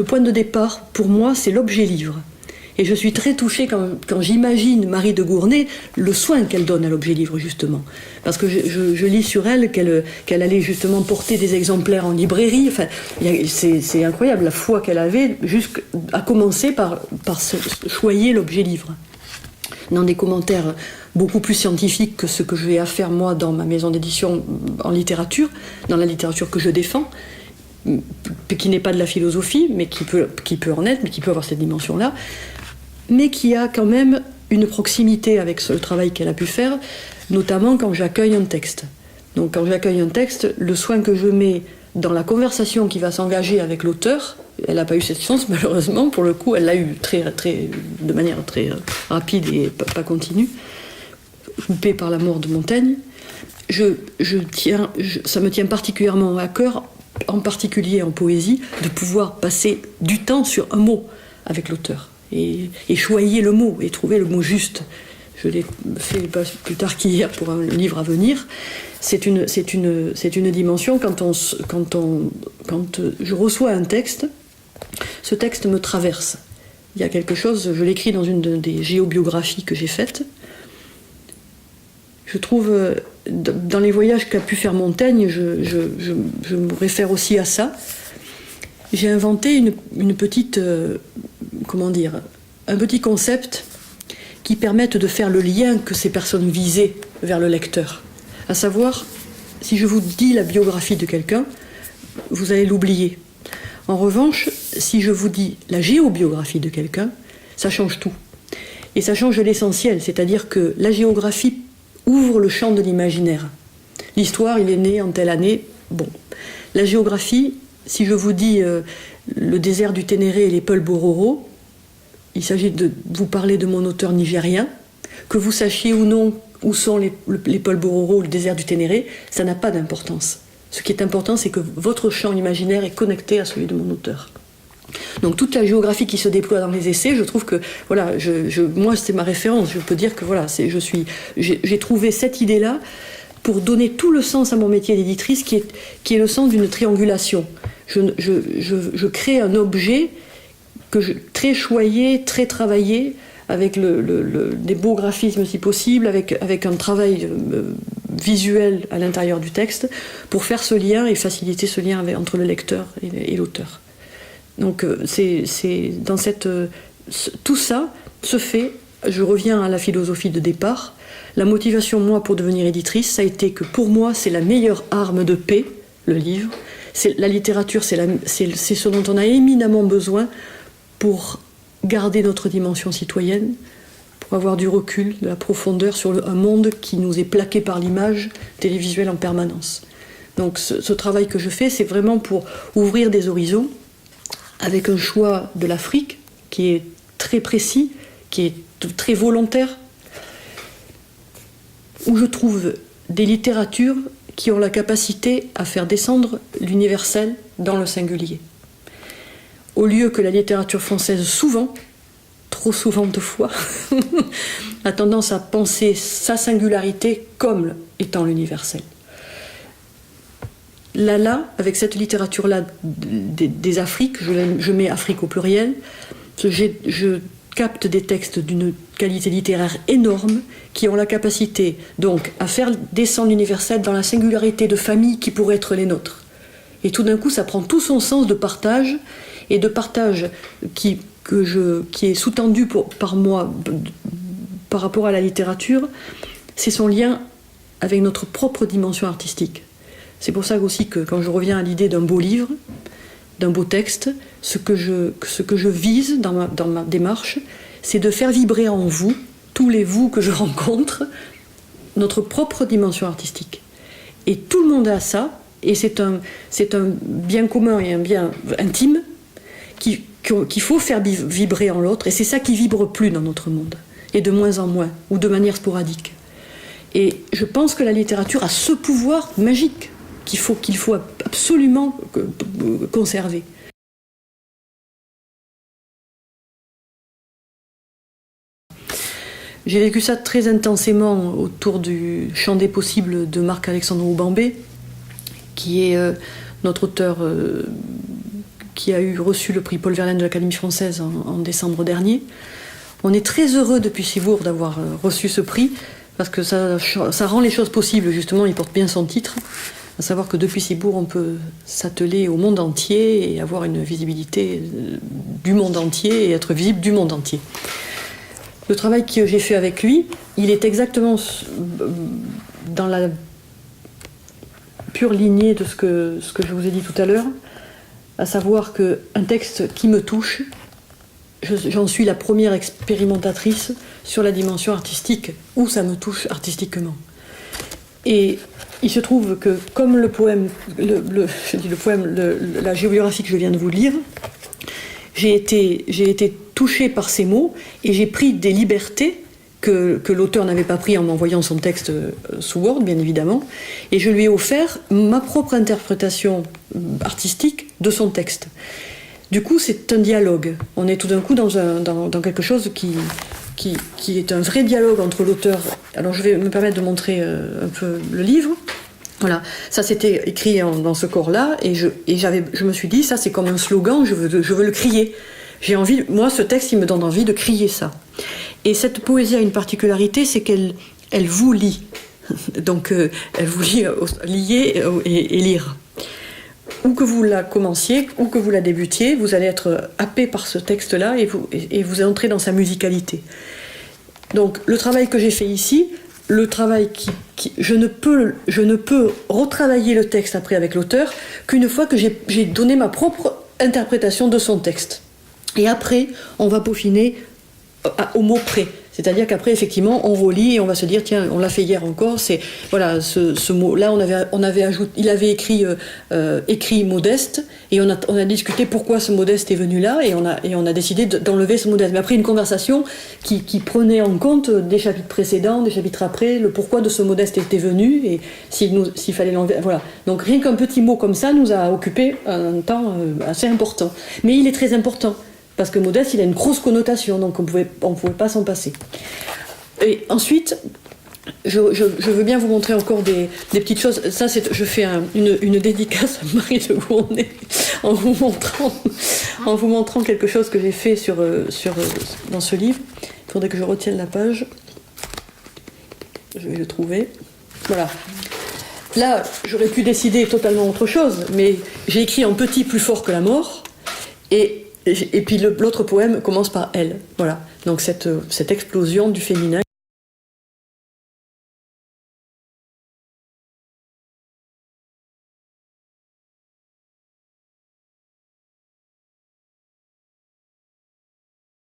Le point de départ, pour moi, c'est l'objet livre. Et je suis très touchée quand j'imagine Marie de Gournay, le soin qu'elle donne à l'objet livre, justement. Parce que je lis sur elle qu'elle allait justement porter des exemplaires en librairie. Enfin, c'est incroyable la foi qu'elle avait, à commencer par choyer l'objet livre. Dans des commentaires beaucoup plus scientifiques que ce que je vais à faire moi dans ma maison d'édition en littérature, dans la littérature que je défends, qui n'est pas de la philosophie, mais qui peut en être, mais qui peut avoir cette dimension-là, mais qui a quand même une proximité avec le travail qu'elle a pu faire, notamment quand j'accueille un texte. Donc quand j'accueille un texte, le soin que je mets dans la conversation qui va s'engager avec l'auteur, elle n'a pas eu cette chance malheureusement, pour le coup elle l'a eu de manière très rapide et pas continue, coupée par la mort de Montaigne. Ça me tient particulièrement à cœur, en particulier en poésie, de pouvoir passer du temps sur un mot avec l'auteur et choyer le mot et trouver le mot juste. Je l'ai fait pas plus tard qu'hier pour un livre à venir. C'est une dimension quand je reçois un texte, ce texte me traverse. Il y a quelque chose, je l'écris dans une des géobiographies que j'ai faites. Je trouve, dans les voyages qu'a pu faire Montaigne, je me réfère aussi à ça. J'ai inventé une petite, un petit concept qui permette de faire le lien que ces personnes visaient vers le lecteur. À savoir, si je vous dis la biographie de quelqu'un, vous allez l'oublier. En revanche, si je vous dis la géobiographie de quelqu'un, ça change tout. Et ça change l'essentiel, c'est-à-dire que la géographie ouvre le champ de l'imaginaire. L'histoire, il est né en telle année, bon. La géographie, si je vous dis le désert du Ténéré et les Peul Bororo, il s'agit de vous parler de mon auteur nigérien, que vous sachiez ou non où sont les Peul Bororo ou le désert du Ténéré, ça n'a pas d'importance. Ce qui est important, c'est que votre champ imaginaire est connecté à celui de mon auteur. Donc toute la géographie qui se déploie dans les essais, je trouve que, voilà, moi c'est ma référence, je peux dire que voilà, j'ai trouvé cette idée-là pour donner tout le sens à mon métier d'éditrice qui est le sens d'une triangulation. Je crée un objet très choyé, très travaillé, avec des beaux graphismes si possible, avec un travail visuel à l'intérieur du texte, pour faire ce lien et faciliter ce lien entre le lecteur et l'auteur. Donc tout ça se fait, je reviens à la philosophie de départ. La motivation, moi, pour devenir éditrice, ça a été que pour moi, c'est la meilleure arme de paix, le livre. La littérature, c'est ce dont on a éminemment besoin pour garder notre dimension citoyenne, pour avoir du recul, de la profondeur sur un monde qui nous est plaqué par l'image télévisuelle en permanence. Donc ce travail que je fais, c'est vraiment pour ouvrir des horizons, avec un choix de l'Afrique qui est très précis, qui est très volontaire, où je trouve des littératures qui ont la capacité à faire descendre l'universel dans le singulier. Au lieu que la littérature française, souvent, trop souvent de fois, a tendance à penser sa singularité comme étant l'universel. Là, avec cette littérature-là des Afriques, je mets Afrique au pluriel, je capte des textes d'une qualité littéraire énorme qui ont la capacité donc à faire descendre l'universel dans la singularité de famille qui pourrait être les nôtres. Et tout d'un coup, ça prend tout son sens de partage, et de partage qui est sous-tendu par moi par rapport à la littérature, c'est son lien avec notre propre dimension artistique. C'est pour ça aussi que quand je reviens à l'idée d'un beau livre, d'un beau texte, ce que je vise dans ma démarche, c'est de faire vibrer en vous, tous les vous que je rencontre, notre propre dimension artistique. Et tout le monde a ça, et c'est un bien commun et un bien intime qu'il faut faire vibrer en l'autre, et c'est ça qui vibre plus dans notre monde, et de moins en moins, ou de manière sporadique. Et je pense que la littérature a ce pouvoir magique qu'il faut absolument conserver. J'ai vécu ça très intensément autour du Champ des possibles de Marc-Alexandre Houbambé, qui est notre auteur qui a reçu le prix Paul Verlaine de l'Académie française en décembre dernier. On est très heureux depuis Cibourg d'avoir reçu ce prix, parce que ça rend les choses possibles, justement, il porte bien son titre, à savoir que depuis Cibourg, on peut s'atteler au monde entier et avoir une visibilité du monde entier et être visible du monde entier. Le travail que j'ai fait avec lui, il est exactement dans la pure lignée de ce que je vous ai dit tout à l'heure, à savoir qu'un texte qui me touche, j'en suis la première expérimentatrice sur la dimension artistique, où ça me touche artistiquement. Et il se trouve que, comme le poème, la géobiographie que je viens de vous lire, j'ai été touchée par ces mots et j'ai pris des libertés que l'auteur n'avait pas pris en m'envoyant son texte sous Word, bien évidemment, et je lui ai offert ma propre interprétation artistique de son texte. Du coup, c'est un dialogue. On est tout d'un coup dans quelque chose qui est un vrai dialogue entre l'auteur. Alors, je vais me permettre de montrer un peu le livre. Voilà, ça c'était écrit dans ce corps-là, et je me suis dit, ça c'est comme un slogan, je veux le crier. J'ai envie, moi, ce texte, il me donne envie de crier ça. Et cette poésie a une particularité, c'est qu'elle vous lie. Donc, elle vous lie, lier et lire. Où que vous la commenciez, où que vous la débutiez, vous allez être happé par ce texte-là et vous entrez dans sa musicalité. Donc, le travail que j'ai fait ici, le travail je ne peux retravailler le texte après avec l'auteur qu'une fois que j'ai donné ma propre interprétation de son texte. Et après, on va peaufiner au mot près. C'est-à-dire qu'après, effectivement, on relit et on va se dire, tiens, on l'a fait hier encore, c'est, voilà, ce mot-là, on avait ajouté, il avait écrit modeste, et on a discuté pourquoi ce modeste est venu là, et on a décidé d'enlever ce modeste. Mais après, une conversation qui prenait en compte des chapitres précédents, des chapitres après, le pourquoi de ce modeste était venu, et s'il fallait l'enlever, voilà. Donc rien qu'un petit mot comme ça nous a occupé un temps assez important. Mais il est très important. Parce que modeste, il a une grosse connotation, donc on pouvait pas s'en passer. Et ensuite, je veux bien vous montrer encore des petites choses. Ça, je fais une dédicace à Marie de Gournay en vous montrant quelque chose que j'ai fait dans ce livre. Il faudrait que je retienne la page. Je vais le trouver. Voilà. Là, j'aurais pu décider totalement autre chose, mais j'ai écrit en petit plus fort que la mort, et puis l'autre poème commence par elle. Voilà. Donc cette explosion du féminin.